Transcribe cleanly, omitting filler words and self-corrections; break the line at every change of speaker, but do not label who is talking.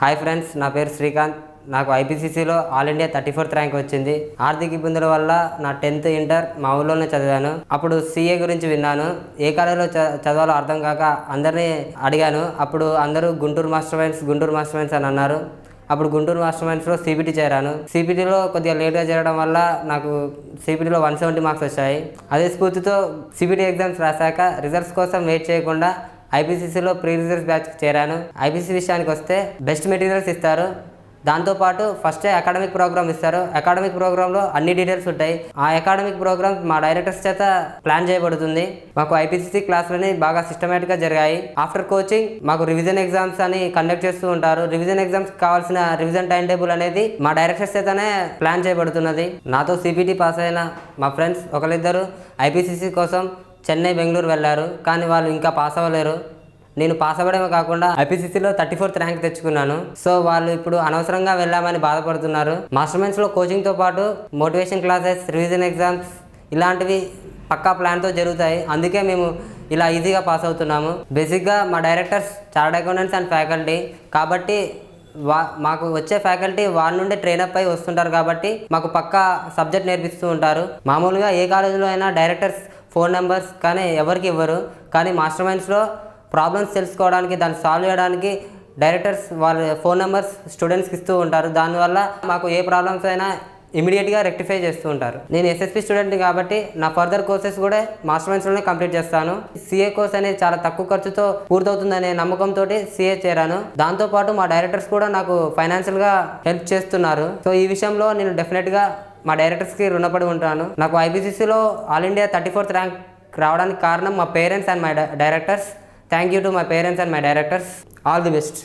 Hi friends, నా పేరు శ్రీకాంత్. నాకు ఐపీసీసీలో ఆల్ ఇండియా 34th ర్యాంక్ వచ్చింది. ఆర్థిక ఇబ్బందుల వల్ల నా 10th ఇంటర్ మా ఊళ్ళోనే చదివాను. అప్పుడు సీఏ గురించి విన్నాను. ఏ కాలేజీలో చదవాలో అర్థం కాక అందరినీ అడిగాను. అప్పుడు అందరూ గుంటూరు మాస్టర్ మైండ్స్ అని అన్నారు. అప్పుడు గుంటూరు మాస్టర్ మైండ్స్లో సిబిటి చేరాను. సిబిటిలో కొద్దిగా లేట్గా చేరడం వల్ల నాకు సిబిటిలో 170 మార్క్స్ వచ్చాయి. అదే స్ఫూర్తితో సిబిటి ఎగ్జామ్స్ రాశాక రిజల్ట్స్ కోసం వెయిట్ చేయకుండా ఐపీసీసీలో ప్రీ రిజల్ట్స్ బ్యాచ్ చేరాను. ఐపీసీ విషయానికి వస్తే బెస్ట్ మెటీరియల్స్ ఇస్తారు. దాంతోపాటు ఫస్టే అకాడమిక్ ప్రోగ్రామ్ ఇస్తారు. అకాడమిక్ ప్రోగ్రాంలో అన్ని డీటెయిల్స్ ఉంటాయి. ఆ అకాడమిక్ ప్రోగ్రామ్ మా డైరెక్టర్స్ చేత ప్లాన్ చేయబడుతుంది. మాకు ఐపీసీసీ క్లాసులని బాగా సిస్టమేటిక్గా జరిగాయి. ఆఫ్టర్ కోచింగ్ మాకు రివిజన్ ఎగ్జామ్స్ అని కండక్ట్ చేస్తూ ఉంటారు. రివిజన్ ఎగ్జామ్స్ కావాల్సిన రివిజన్ టైం టేబుల్ అనేది మా డైరెక్టర్స్ చేతనే ప్లాన్ చేయబడుతున్నది. నాతో సిబిటి పాస్ అయిన మా ఫ్రెండ్స్ ఒకరిద్దరు ఐపీసీసీ కోసం చెన్నై, బెంగళూరు వెళ్ళారు. కానీ వాళ్ళు ఇంకా పాస్ అవ్వలేరు. నేను పాస్ అవ్వడమే కాకుండా ఐపీసీసీలో 34th ర్యాంక్ తెచ్చుకున్నాను. సో వాళ్ళు ఇప్పుడు అనవసరంగా వెళ్ళామని బాధపడుతున్నారు. మాస్టర్ మైండ్స్లో కోచింగ్తో పాటు మోటివేషన్ క్లాసెస్, రివిజన్ ఎగ్జామ్స్ ఇలాంటివి పక్కా ప్లాన్తో జరుగుతాయి. అందుకే మేము ఇలా ఈజీగా పాస్ అవుతున్నాము. బేసిక్గా మా directors chartered accountants and faculty కాబట్టి మాకు వచ్చే ఫ్యాకల్టీ వాళ్ళ నుండి ట్రైనప్ అయి వస్తుంటారు. కాబట్టి మాకు పక్కా సబ్జెక్ట్ నేర్పిస్తూ ఉంటారు. మామూలుగా ఏ కాలేజీలో అయినా డైరెక్టర్స్ ఫోన్ నెంబర్స్ కానీ ఎవరికి ఇవ్వరు. కానీ మాస్టర్ మైండ్స్లో ప్రాబ్లమ్స్ తెలుసుకోవడానికి, దాన్ని సాల్వ్ చేయడానికి డైరెక్టర్స్ వాళ్ళ ఫోన్ నెంబర్స్ స్టూడెంట్స్కి ఇస్తూ ఉంటారు. దానివల్ల మాకు ఏ ప్రాబ్లమ్స్ అయినా ఇమీడియట్గా రెక్టిఫై చేస్తూ ఉంటారు. నేను ఎస్ఎస్పి స్టూడెంట్ని కాబట్టి నా ఫర్దర్ కోర్సెస్ కూడా మాస్టర్ మైండ్స్లోనే కంప్లీట్ చేస్తాను. సిఏ కోర్స్ అనేది చాలా తక్కువ ఖర్చుతో పూర్తవుతుందనే నమ్మకంతో సిఏ చేరాను. దాంతోపాటు మా డైరెక్టర్స్ కూడా నాకు ఫైనాన్షియల్గా హెల్ప్ చేస్తున్నారు. సో ఈ విషయంలో నేను డెఫినెట్గా మా డైరెక్టర్స్కి రుణపడి ఉంటాను. నాకు ఐపీసీసీలో ఆల్ ఇండియా 34th ర్యాంక్ రావడానికి కారణం మా parents and my directors. Thank you to my parents and my directors. All the best.